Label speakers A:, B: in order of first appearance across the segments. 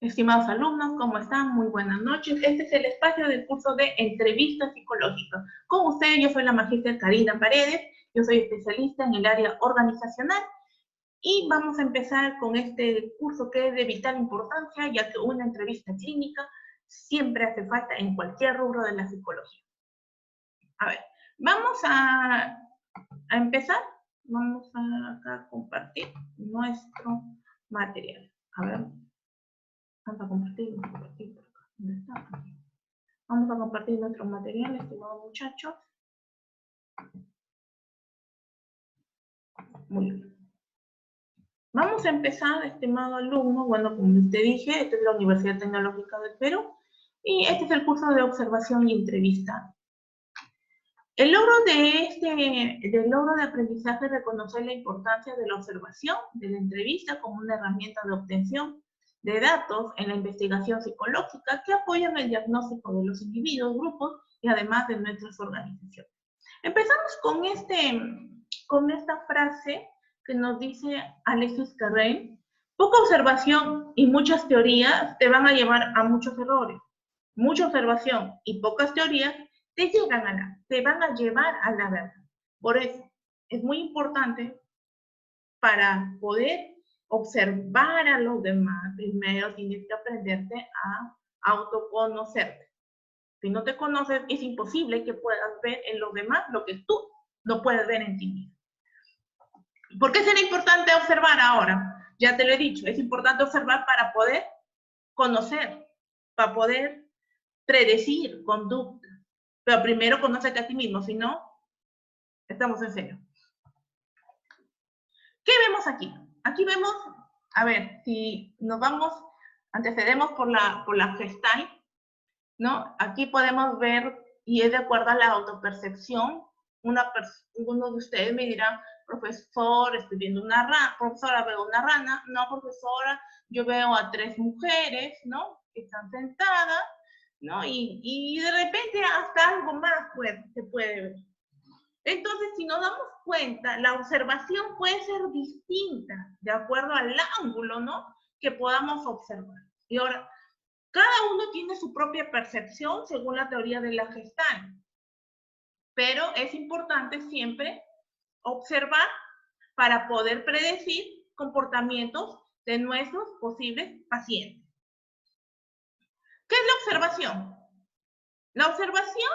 A: Estimados alumnos, ¿cómo están? Muy buenas noches. Este es el espacio del curso de entrevistas psicológicas. Con ustedes, yo soy la magíster Karina Paredes, yo soy especialista en el área organizacional y vamos a empezar con este curso que es de vital importancia, ya que una entrevista clínica siempre hace falta en cualquier rubro de la psicología. A ver, vamos a empezar. Vamos a compartir nuestro material. A ver. Vamos a compartir por acá. ¿Dónde está? Aquí. Vamos a compartir nuestro material, estimados muchachos. Muy bien. Vamos a empezar, estimado alumno. Bueno, como te dije, esta es la Universidad Tecnológica del Perú y este es el curso de observación y entrevista. El logro del logro de aprendizaje es reconocer la importancia de la observación, de la entrevista como una herramienta de obtención de datos en la investigación psicológica que apoyan el diagnóstico de los individuos, grupos y además de nuestras organizaciones. Empezamos con esta frase que nos dice Alexis Carrel: poca observación y muchas teorías te van a llevar a muchos errores. Mucha observación y pocas teorías te van a llevar a la verdad. Por eso es muy importante, para poder observar a los demás, primero tienes que aprenderte a autoconocerte. Si no te conoces, es imposible que puedas ver en los demás lo que tú no puedes ver en ti mismo. ¿Por qué será importante observar ahora? Ya te lo he dicho, es importante observar para poder conocer, para poder predecir conducta. Pero primero conócete a ti mismo, si no, estamos en cero. ¿Qué vemos aquí? Aquí vemos, a ver, si nos vamos, antecedemos por la Gestalt, ¿no? Aquí podemos ver, y es de acuerdo a la autopercepción, uno de ustedes me dirá: profesor, estoy viendo una rana, profesora, veo una rana. No, profesora, yo veo a 3 mujeres, ¿no? Que están sentadas, ¿no? Y de repente hasta algo más se puede ver. Entonces, si nos damos cuenta, la observación puede ser distinta de acuerdo al ángulo, ¿no?, que podamos observar. Y ahora, cada uno tiene su propia percepción según la teoría de la Gestalt, pero es importante siempre observar para poder predecir comportamientos de nuestros posibles pacientes. ¿Qué es la observación? La observación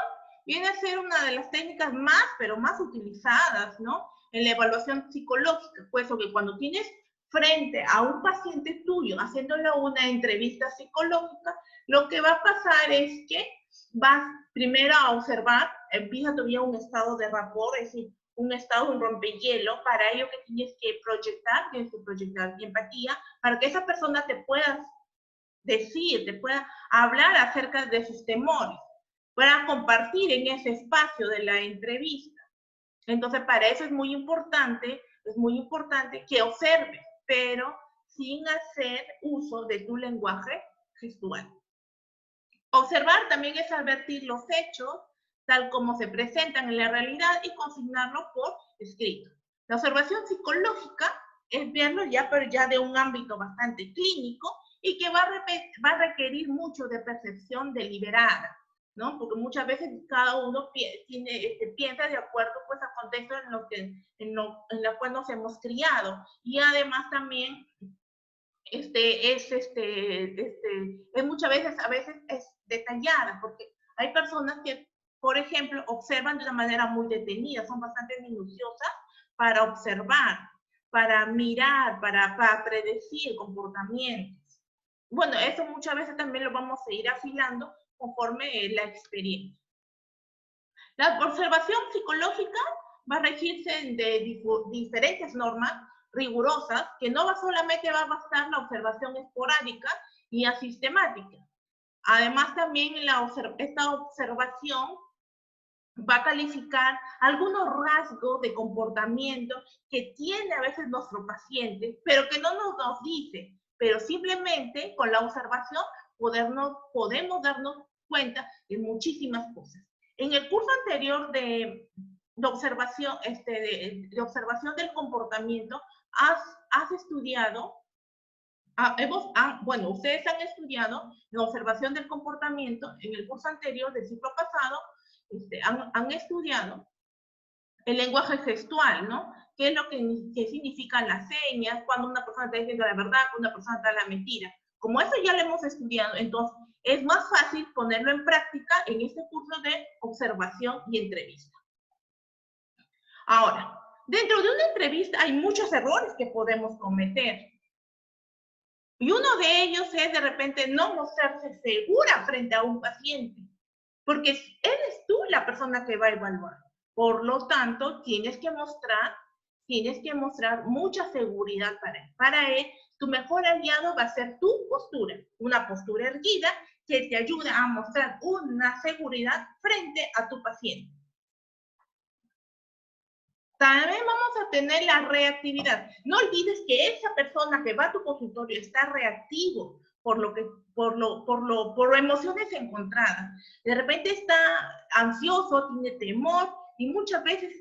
A: viene a ser una de las técnicas más, pero más utilizadas, ¿no?, en la evaluación psicológica, puesto que cuando tienes frente a un paciente tuyo haciéndole una entrevista psicológica, lo que va a pasar es que vas primero a observar, empieza todavía un estado de rapport, es decir, un estado, un rompehielo. Para ello que tienes que proyectar empatía, para que esa persona te pueda decir, te pueda hablar acerca de sus temores, para compartir en ese espacio de la entrevista. Entonces, para eso es muy importante que observes, pero sin hacer uso de tu lenguaje gestual. Observar también es advertir los hechos tal como se presentan en la realidad y consignarlos por escrito. La observación psicológica es verlo ya, pero ya de un ámbito bastante clínico, y que va a requerir mucho de percepción deliberada, ¿no? Porque muchas veces cada uno piensa de acuerdo, pues, al contexto en la cual nos hemos criado. Y además también es muchas veces, a veces es detallada, porque hay personas que, por ejemplo, observan de una manera muy detenida, son bastante minuciosas para observar, para mirar, para predecir comportamientos. Bueno, eso muchas veces también lo vamos a ir afilando conforme la experiencia. La observación psicológica va a regirse de diferentes normas rigurosas, que no solamente va a bastar la observación esporádica y asistemática. Además, también esta observación va a calificar algunos rasgos de comportamiento que tiene a veces nuestro paciente, pero que no nos dice, pero simplemente con la observación podemos darnos cuenta de muchísimas cosas. En el curso anterior de observación, de observación del comportamiento, has estudiado bueno, ustedes han estudiado en observación del comportamiento en el curso anterior del ciclo pasado, han estudiado el lenguaje gestual, ¿no? ¿Qué es lo que significan las señas, cuando una persona está diciendo la verdad, cuando una persona está la mentira? Como eso ya lo hemos estudiado, entonces es más fácil ponerlo en práctica en este curso de observación y entrevista. Ahora, dentro de una entrevista hay muchos errores que podemos cometer. Y uno de ellos es de repente no mostrarse segura frente a un paciente, porque eres tú la persona que va a evaluar. Por lo tanto, tienes que mostrar mucha seguridad para él. Para él, tu mejor aliado va a ser tu postura, una postura erguida que te ayuda a mostrar una seguridad frente a tu paciente. También vamos a tener la reactividad. No olvides que esa persona que va a tu consultorio está reactivo por emociones encontradas. De repente está ansioso, tiene temor y muchas veces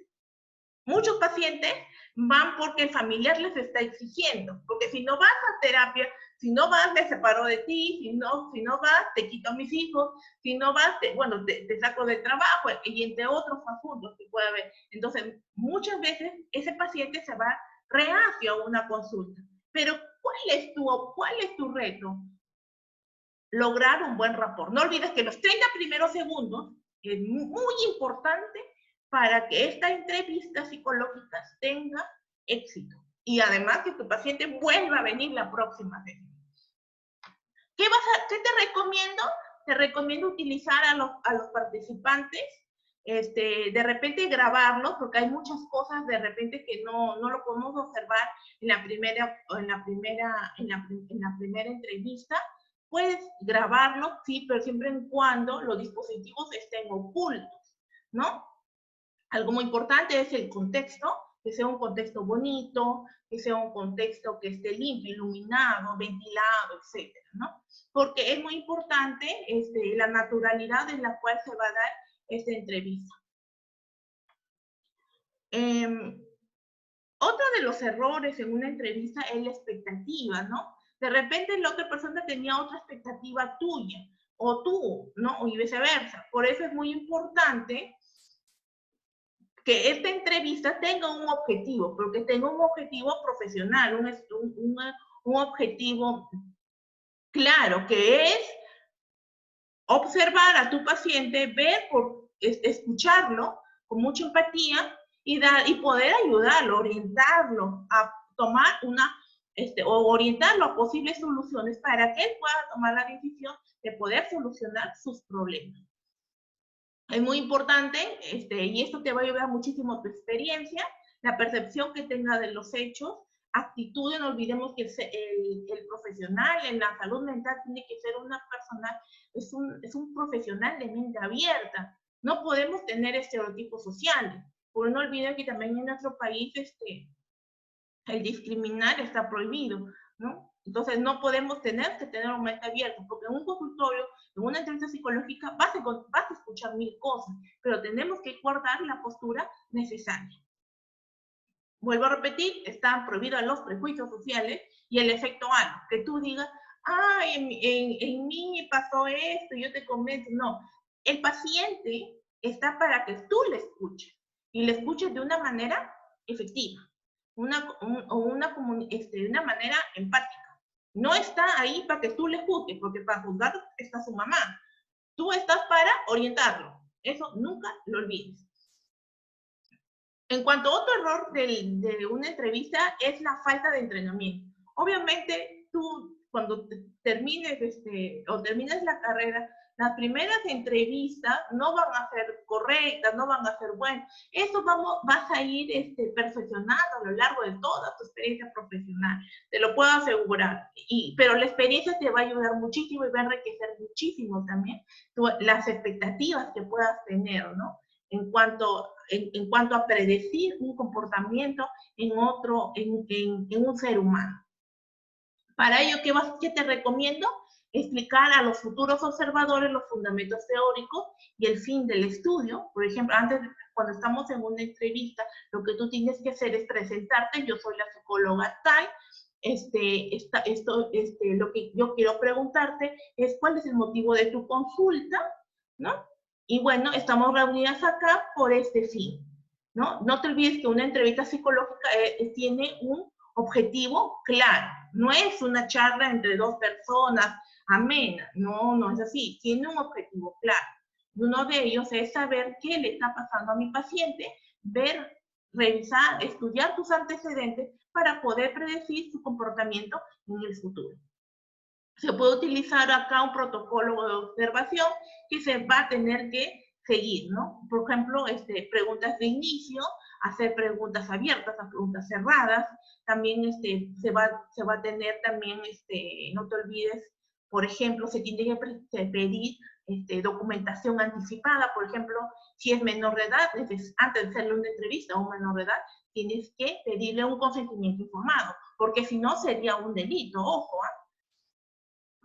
A: muchos pacientes van porque el familiar les está exigiendo, porque si no vas a terapia, si no vas, me separo de ti, si no vas, te quito a mis hijos, si no vas, te saco del trabajo, y entre otros asuntos que puede haber. Entonces, muchas veces ese paciente se va reacio a una consulta. Pero, ¿cuál es tu reto? Lograr un buen rapport. No olvides que los 30 primeros segundos es muy importante para que esta entrevista psicológica tenga éxito. Y además que tu paciente vuelva a venir la próxima vez. ¿Qué te recomiendo? Te recomiendo utilizar a los participantes, de repente grabarlos, porque hay muchas cosas de repente que no lo podemos observar en la primera entrevista. Puedes grabarlo, sí, pero siempre y cuando los dispositivos estén ocultos, ¿no? Algo muy importante es el contexto, que sea un contexto bonito, que sea un contexto que esté limpio, iluminado, ventilado, etcétera, ¿no? Porque es muy importante la naturalidad en la cual se va a dar esta entrevista. Otro de los errores en una entrevista es la expectativa, ¿no? De repente la otra persona tenía otra expectativa tuya, o tú, ¿no? Y viceversa. Por eso es muy importante que esta entrevista tenga un objetivo, porque tenga un objetivo profesional, un objetivo claro, que es observar a tu paciente, escucharlo con mucha empatía y poder ayudarlo, orientarlo a tomar o orientarlo a posibles soluciones para que él pueda tomar la decisión de poder solucionar sus problemas. Es muy importante, y esto te va a ayudar muchísimo tu experiencia, la percepción que tenga de los hechos, actitudes. No olvidemos que el profesional en la salud mental tiene que ser una persona, es un profesional de mente abierta. No podemos tener estereotipos sociales, porque no olviden que también en nuestro país el discriminar está prohibido, ¿no? Entonces no podemos tener un mente abierto, porque en un consultorio, en una entrevista psicológica, vas a escuchar 1000 cosas, pero tenemos que guardar la postura necesaria. Vuelvo a repetir, están prohibidos los prejuicios sociales y el efecto halo, que tú digas, en mí pasó esto, yo te comento. No, el paciente está para que tú le escuches, y le escuches de una manera efectiva, una manera empática. No está ahí para que tú le juzgues, porque para juzgar está su mamá. Tú estás para orientarlo. Eso nunca lo olvides. En cuanto a otro error de una entrevista es la falta de entrenamiento. Obviamente, tú cuando termines la carrera, las primeras entrevistas no van a ser correctas, no van a ser buenas. Eso vas a ir perfeccionando a lo largo de toda tu experiencia profesional, te lo puedo asegurar. Pero la experiencia te va a ayudar muchísimo y va a enriquecer muchísimo también las expectativas que puedas tener, ¿no? En cuanto a predecir un comportamiento en un ser humano. Para ello, ¿qué te recomiendo? Explicar a los futuros observadores los fundamentos teóricos y el fin del estudio. Por ejemplo, cuando estamos en una entrevista, lo que tú tienes que hacer es presentarte: yo soy la psicóloga tal, lo que yo quiero preguntarte es cuál es el motivo de tu consulta, ¿no? Y bueno, estamos reunidas acá por este fin, ¿no? No te olvides que una entrevista psicológica tiene un objetivo claro, no es una charla entre dos personas amena, no, no es así, tiene un objetivo claro. Y uno de ellos es saber qué le está pasando a mi paciente, ver, revisar, estudiar tus antecedentes para poder predecir su comportamiento en el futuro. Se puede utilizar acá un protocolo de observación que se va a tener que seguir, ¿no? Por ejemplo, preguntas de inicio, hacer preguntas abiertas, a preguntas cerradas. También se va a tener también, no te olvides, por ejemplo, se tiene que pedir documentación anticipada. Por ejemplo, si es menor de edad, antes de hacerle una entrevista a un menor de edad, tienes que pedirle un consentimiento informado, porque si no sería un delito, ojo, ¿eh?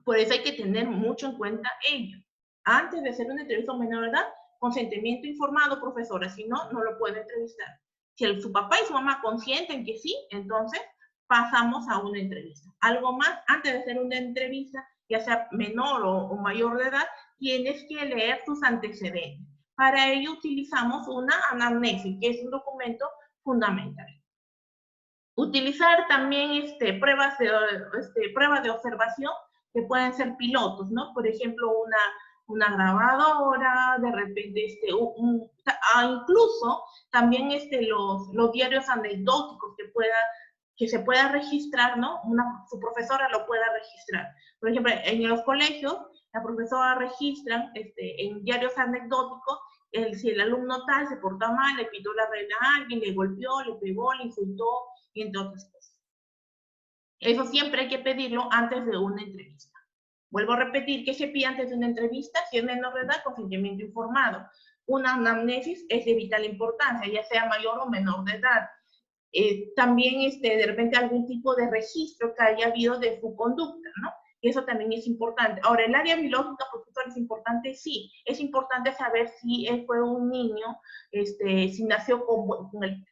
A: Por eso hay que tener mucho en cuenta ello. Antes de hacer una entrevista a un menor de edad, consentimiento informado, profesora, si no, no lo puede entrevistar. Si su papá y su mamá consienten que sí, entonces pasamos a una entrevista. Algo más, antes de hacer una entrevista, ya sea menor o mayor de edad, tienes que leer tus antecedentes. Para ello utilizamos una anamnesis, que es un documento fundamental. Utilizar también pruebas de observación que pueden ser pilotos, ¿no? Por ejemplo, una grabadora, de repente, incluso también los diarios anecdóticos que se pueda registrar, ¿no? Su profesora lo pueda registrar. Por ejemplo, en los colegios, la profesora registra en diarios anecdóticos si el alumno tal se portó mal, le pitó la regla a alguien, le golpeó, le pegó, le insultó, y entre otras cosas. Eso siempre hay que pedirlo antes de una entrevista. Vuelvo a repetir, ¿qué se pide antes de una entrevista? Si es menor de edad, consentimiento informado. Una anamnesis es de vital importancia, ya sea mayor o menor de edad. También de repente algún tipo de registro que haya habido de su conducta, ¿no? Y eso también es importante. Ahora, el área biológica, profesor, ¿es importante? Sí, es importante saber si fue un niño, si nació con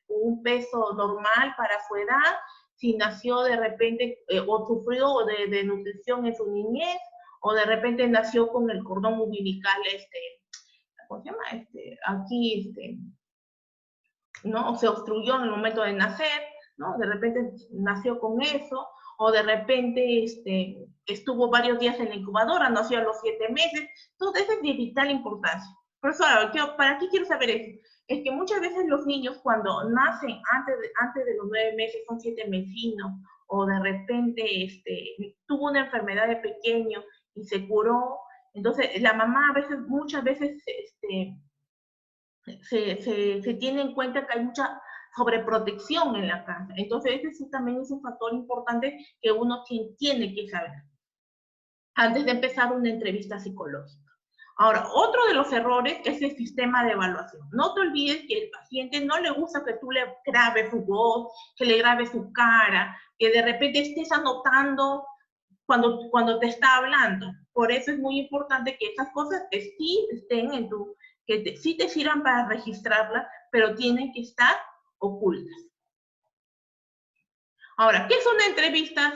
A: un peso normal para su edad, si nació de repente o sufrió de nutrición en su niñez, o de repente nació con el cordón umbilical, ¿cómo se llama? Aquí, ¿no? O se obstruyó en el momento de nacer, ¿no? De repente nació con eso, o de repente estuvo varios días en la incubadora, nació a los 7 meses. Todo eso es de vital importancia. Por eso, ¿para qué quiero saber eso? Es que muchas veces los niños cuando nacen antes de los 9 meses, son 7 mesinos, o de repente tuvo una enfermedad de pequeño y se curó, entonces la mamá muchas veces se tiene en cuenta que hay mucha sobreprotección en la casa. Entonces, ese también es un factor importante que uno tiene que saber antes de empezar una entrevista psicológica. Ahora, otro de los errores es el sistema de evaluación. No te olvides que al paciente no le gusta que tú le grabes su voz, que le grabes su cara, que de repente estés anotando cuando te está hablando. Por eso es muy importante que esas cosas sí estén sí te sirvan para registrarlas, pero tienen que estar ocultas. Ahora, ¿qué es una entrevista,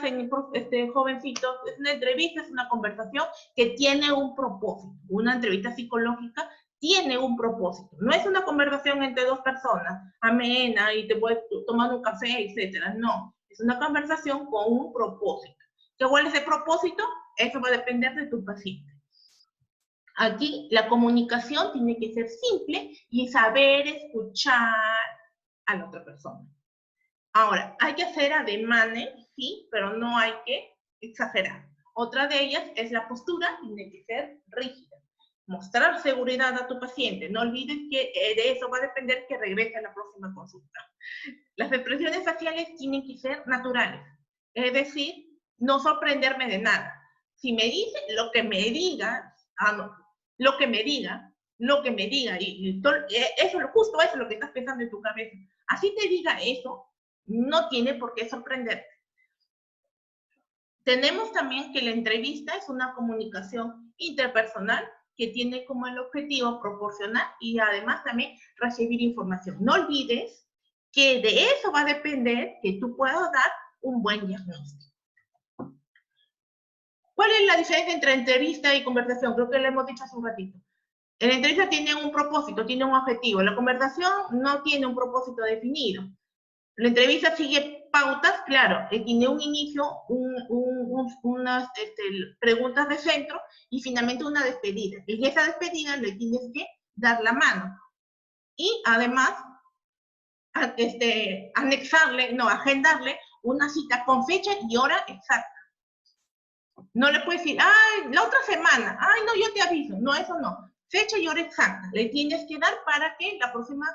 A: jovencitos? Una entrevista es una conversación que tiene un propósito. Una entrevista psicológica tiene un propósito. No es una conversación entre dos personas, amena, y te puedes tomar un café, etcétera. No, es una conversación con un propósito. ¿Cuál es el propósito? Eso va a depender de tu paciente. Aquí la comunicación tiene que ser simple y saber escuchar a la otra persona. Ahora, hay que hacer ademanes, sí, pero no hay que exagerar. Otra de ellas es la postura, tiene que ser rígida. Mostrar seguridad a tu paciente. No olvides que de eso va a depender que regrese a la próxima consulta. Las expresiones faciales tienen que ser naturales. Es decir, no sorprenderme de nada. Si me dice lo que me diga, lo que me diga, y justo eso es lo que estás pensando en tu cabeza. Así te diga eso, no tiene por qué sorprenderte. Tenemos también que la entrevista es una comunicación interpersonal que tiene como el objetivo proporcionar y además también recibir información. No olvides que de eso va a depender que tú puedas dar un buen diagnóstico. ¿Cuál es la diferencia entre entrevista y conversación? Creo que lo hemos dicho hace un ratito. La entrevista tiene un propósito, tiene un objetivo. La conversación no tiene un propósito definido. La entrevista sigue pautas, claro, tiene un inicio, unas preguntas de centro y finalmente una despedida. En esa despedida le tienes que dar la mano. Y además, agendarle una cita con fecha y hora exacta. No le puedes decir, ay, la otra semana, ay, no, yo te aviso. No, eso no. Fecha y hora exacta. Le tienes que dar para que la próxima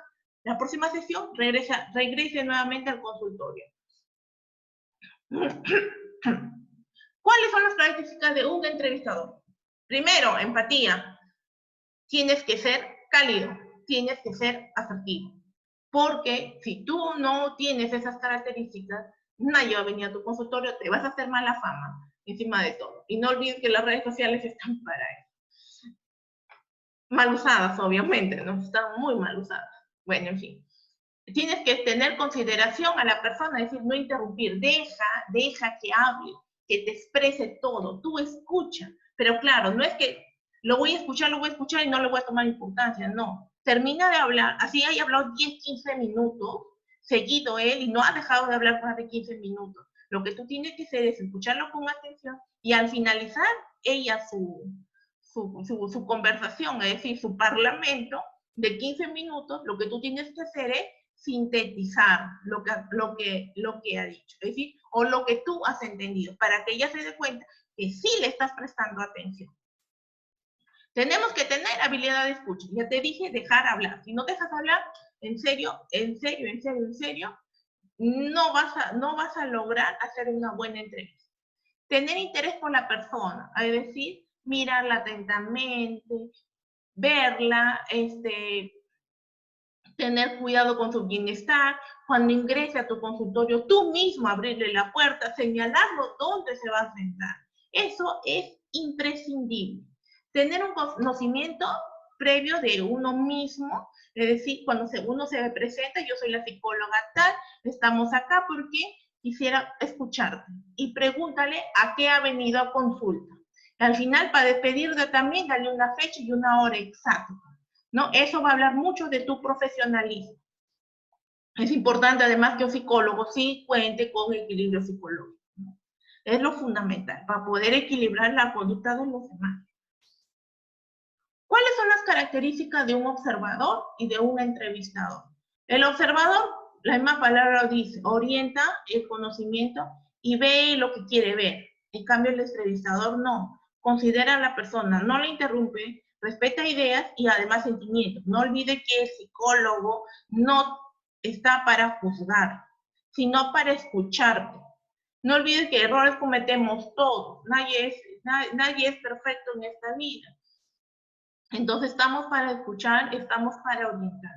A: sesión regrese nuevamente al consultorio. ¿Cuáles son las características de un entrevistador? Primero, empatía. Tienes que ser cálido, tienes que ser asertivo. Porque si tú no tienes esas características, nadie va a venir a tu consultorio, te vas a hacer mala fama encima de todo. Y no olvides que las redes sociales están para eso. Mal usadas, obviamente, ¿no? Están muy mal usadas. Bueno, en fin. Tienes que tener consideración a la persona, es decir, no interrumpir. Deja que hable, que te exprese todo. Tú escucha. Pero claro, no es que lo voy a escuchar y no le voy a tomar importancia. No. Termina de hablar, así haya hablado 10, 15 minutos, seguido él, y no ha dejado de hablar más de 15 minutos. Lo que tú tienes que hacer es escucharlo con atención y al finalizar ella su conversación, es decir, su parlamento de 15 minutos, lo que tú tienes que hacer es sintetizar lo que ha dicho, es decir, o lo que tú has entendido, para que ella se dé cuenta que sí le estás prestando atención. Tenemos que tener habilidad de escucha. Ya te dije, dejar hablar. Si no dejas hablar, en serio, no vas a lograr hacer una buena entrevista. Tener interés por la persona, es decir, mirarla atentamente, verla, tener cuidado con su bienestar, cuando ingrese a tu consultorio, tú mismo abrirle la puerta, señalarlo dónde se va a sentar. Eso es imprescindible. Tener un conocimiento previo de uno mismo, es decir, cuando uno se presenta, yo soy la psicóloga tal, estamos acá porque quisiera escucharte y pregúntale a qué ha venido a consulta. Al final, para despedirte también, dale una fecha y una hora exacta, ¿no? Eso va a hablar mucho de tu profesionalismo. Es importante, además, que un psicólogo sí cuente con equilibrio psicológico, ¿no? Es lo fundamental, para poder equilibrar la conducta de los demás. ¿Cuáles son las características de un observador y de un entrevistador? El observador, la misma palabra dice, orienta el conocimiento y ve lo que quiere ver. En cambio, el entrevistador no. Considera a la persona, no le interrumpe, respeta ideas y además sentimientos. No olvide que el psicólogo no está para juzgar, sino para escucharte. No olvides que errores cometemos todos. Nadie es perfecto en esta vida. Entonces estamos para escuchar, estamos para orientar.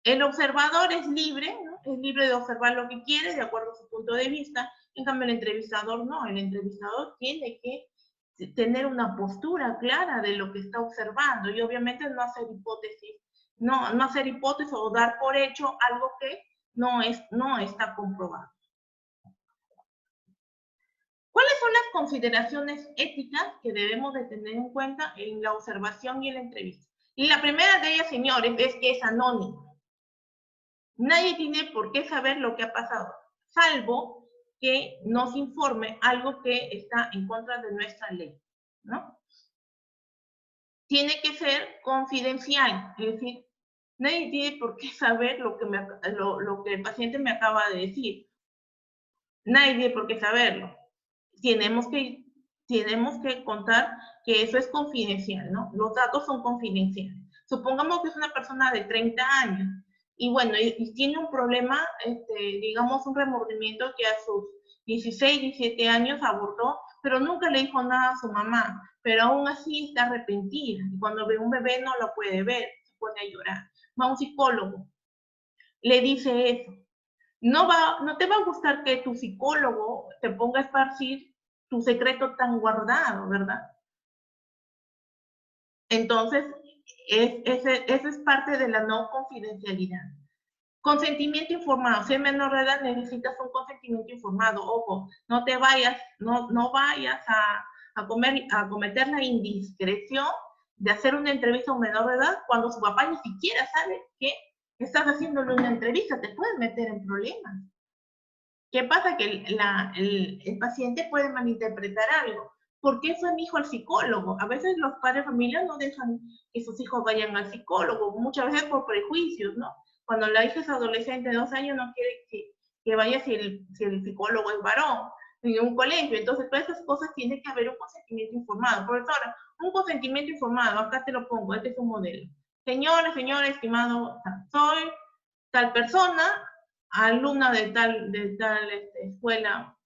A: El observador es libre, ¿no? Es libre de observar lo que quiere de acuerdo a su punto de vista. En cambio, el entrevistador no. El entrevistador tiene que tener una postura clara de lo que está observando y obviamente no hacer hipótesis, no hacer hipótesis o dar por hecho algo que no está comprobado. ¿Cuáles son las consideraciones éticas que debemos de tener en cuenta en la observación y en la entrevista? Y la primera de ellas, señores, es que es anónimo. Nadie tiene por qué saber lo que ha pasado, salvo que nos informe algo que está en contra de nuestra ley, ¿no? Tiene que ser confidencial, es decir, nadie tiene por qué saber lo que el paciente me acaba de decir. Nadie tiene por qué saberlo. Tenemos que contar que eso es confidencial, ¿no? Los datos son confidenciales. Supongamos que es una persona de 30 años y bueno, y tiene un problema, digamos un remordimiento que a sus 16, 17 años abortó, pero nunca le dijo nada a su mamá, pero aún así está arrepentida. Y cuando ve un bebé no lo puede ver, se pone a llorar. Va a un psicólogo, le dice eso. No te va a gustar que tu psicólogo te ponga a esparcir tu secreto tan guardado, ¿verdad? Entonces, esa es parte de la no confidencialidad. Consentimiento informado. Si es menor de edad, necesitas un consentimiento informado. Ojo, no te vayas, no vayas a cometer la indiscreción de hacer una entrevista a un menor de edad cuando su papá ni siquiera sabe que estás haciéndole una entrevista. Te puedes meter en problemas. ¿Qué pasa? Que el paciente puede malinterpretar algo. ¿Por qué fue mi hijo al psicólogo? A veces los padres de familia no dejan que sus hijos vayan al psicólogo, muchas veces por prejuicios, ¿no? Cuando la hija es adolescente de 2 años no quiere que vaya si el psicólogo es varón en un colegio. Entonces, todas esas cosas tiene que haber un consentimiento informado. Profesora, un consentimiento informado, acá te lo pongo, este es un modelo. Señora, estimado, soy tal persona, alumna de tal escuela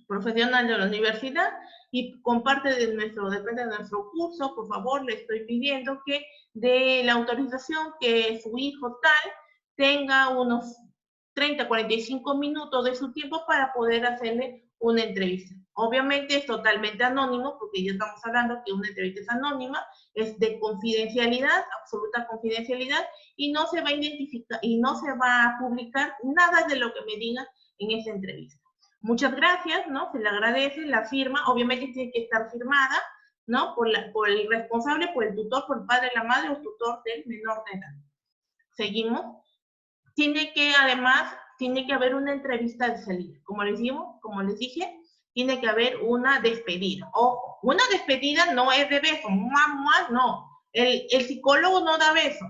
A: profesional de la universidad, y depende de nuestro curso, por favor, le estoy pidiendo que dé la autorización que su hijo tal tenga unos 30, 45 minutos de su tiempo para poder hacerle una entrevista. Obviamente es totalmente anónimo, porque ya estamos hablando que una entrevista es anónima, es de confidencialidad, absoluta confidencialidad, y no se va a identificar y no se va a publicar nada de lo que me diga en esa entrevista. Muchas gracias, ¿no? Se le agradece la firma, obviamente tiene que estar firmada, ¿no? Por el responsable, por el tutor, por el padre, la madre o tutor del menor de edad. Seguimos. Además, tiene que haber una entrevista de salida. Como les dije, tiene que haber una despedida. Ojo, una despedida no es de beso, no. El psicólogo no da beso.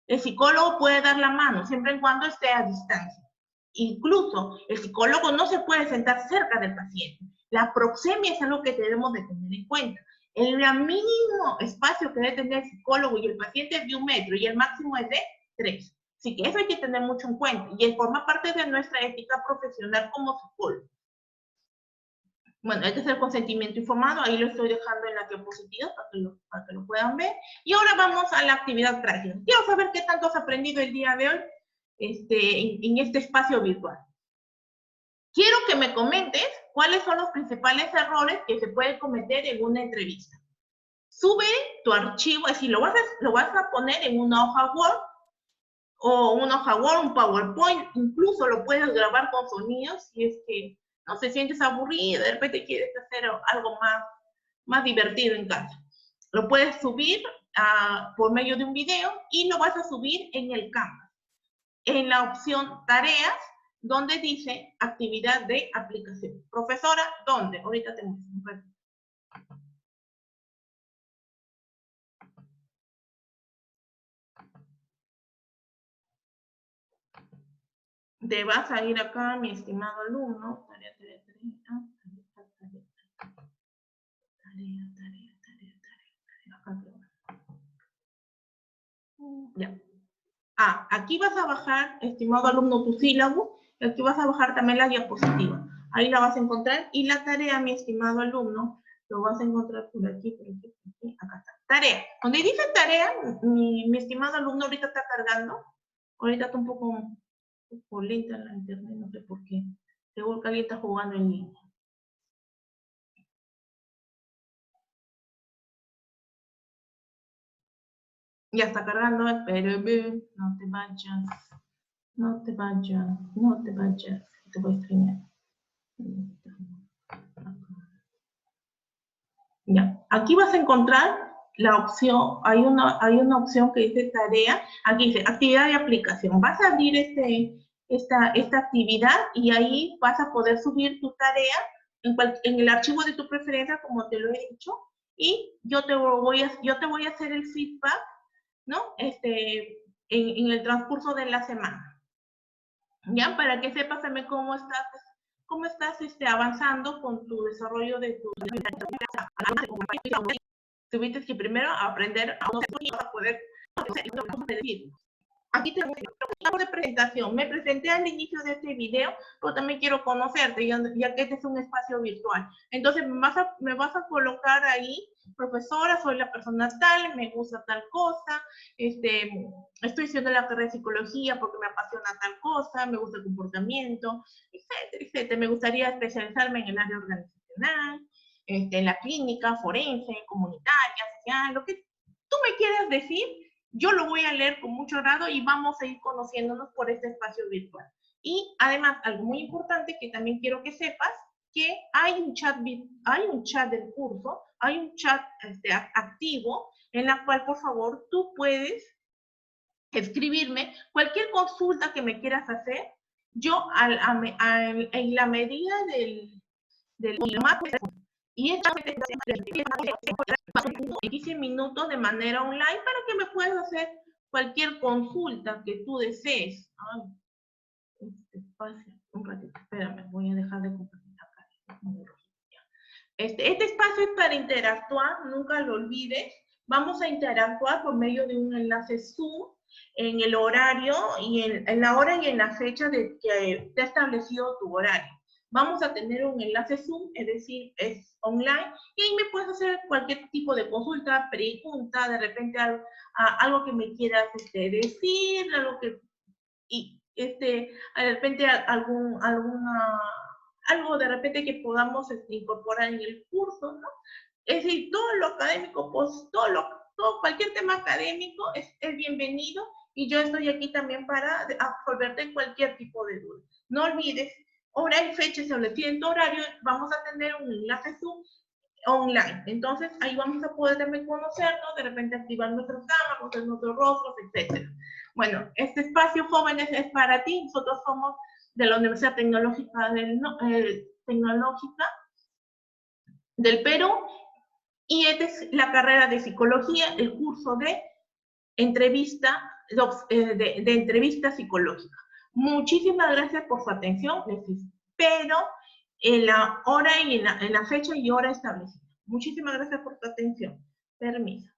A: El psicólogo puede dar la mano, siempre y cuando esté a distancia. Incluso, el psicólogo no se puede sentar cerca del paciente. La proxemia es algo que debemos de tener en cuenta. El mínimo espacio que debe tener el psicólogo y el paciente es de 1 metro y el máximo es de 3. Así que eso hay que tener mucho en cuenta y forma parte de nuestra ética profesional como psicólogo. Bueno, este es el consentimiento informado, ahí lo estoy dejando en la diapositiva para que lo puedan ver. Y ahora vamos a la actividad práctica. Quiero saber qué tanto has aprendido el día de hoy en este espacio virtual. Quiero que me comentes cuáles son los principales errores que se pueden cometer en una entrevista. Sube tu archivo, es decir, lo vas a poner en una hoja Word, o una hoja Word, un PowerPoint, incluso lo puedes grabar con sonidos si es que no te sientes aburrido, de repente quieres hacer algo más divertido en casa. Lo puedes subir por medio de un video y lo vas a subir en el Canvas. En la opción tareas, donde dice actividad de aplicación. Profesora, ¿dónde? Ahorita te muestro. Te vas a ir acá, mi estimado alumno. Tarea. Ya. Aquí vas a bajar, estimado alumno, tu sílabo, y aquí vas a bajar también la diapositiva. Ahí la vas a encontrar, y la tarea, mi estimado alumno, lo vas a encontrar por aquí, acá está. Tarea. Donde dice tarea, mi estimado alumno, ahorita está cargando. Ahorita está un poco lenta la internet, no sé por qué. Seguro que alguien está jugando en línea. Ya está cargando, espérame, no te vayas, te voy a extrañar. Ya, aquí vas a encontrar la opción, hay una opción que dice tarea, aquí dice actividad de aplicación. Vas a abrir esta actividad y ahí vas a poder subir tu tarea en el archivo de tu preferencia, como te lo he dicho, y yo te voy a hacer el feedback, ¿no? En el transcurso de la semana. ¿Ya? Para que sepas también cómo estás avanzando con tu desarrollo de tu... Tuviste que primero aprender a poder decir. Aquí tengo de presentación. Me presenté al inicio de este video, pero también quiero conocerte, ya que este es un espacio virtual. Entonces me vas a colocar ahí, profesora, soy la persona tal, me gusta tal cosa, estoy haciendo la carrera de psicología porque me apasiona tal cosa, me gusta el comportamiento, etcétera, etcétera. Me gustaría especializarme en el área organizacional, en la clínica, forense, comunitaria, social, lo que tú me quieras decir. Yo lo voy a leer con mucho agrado y vamos a ir conociéndonos por este espacio virtual. Y además, algo muy importante que también quiero que sepas, que hay un chat del curso, hay un chat activo, en la cual, por favor, tú puedes escribirme cualquier consulta que me quieras hacer. Yo, en la medida del más, y esta 15 minutos de manera online para que me puedas hacer cualquier consulta que tú desees. Ay, este espacio, un ratito, espérame, voy a dejar de compartir acá. Este espacio es para interactuar, nunca lo olvides. Vamos a interactuar por medio de un enlace Zoom en el horario y en la hora y en la fecha de que te ha establecido tu horario. Vamos a tener un enlace Zoom, es decir, es online, y ahí me puedes hacer cualquier tipo de consulta, pregunta, de repente algo que me quieras decir, algo que, y de repente algo de repente que podamos incorporar en el curso, ¿no? Es decir, todo lo académico, pues cualquier tema académico es bienvenido y yo estoy aquí también para absolverte cualquier tipo de duda. No olvides, hora y fecha establecida en tu horario, vamos a tener un enlace Zoom online. Entonces, ahí vamos a poder también conocernos, de repente activar nuestras cámaras, conocer nuestros rostros, etc. Bueno, este espacio, jóvenes, es para ti. Nosotros somos de la Universidad Tecnológica del Perú, y esta es la carrera de psicología, el curso de entrevista psicológica. Muchísimas gracias por su atención. Les espero en la hora y en la fecha y hora establecida. Muchísimas gracias por tu atención. Permiso.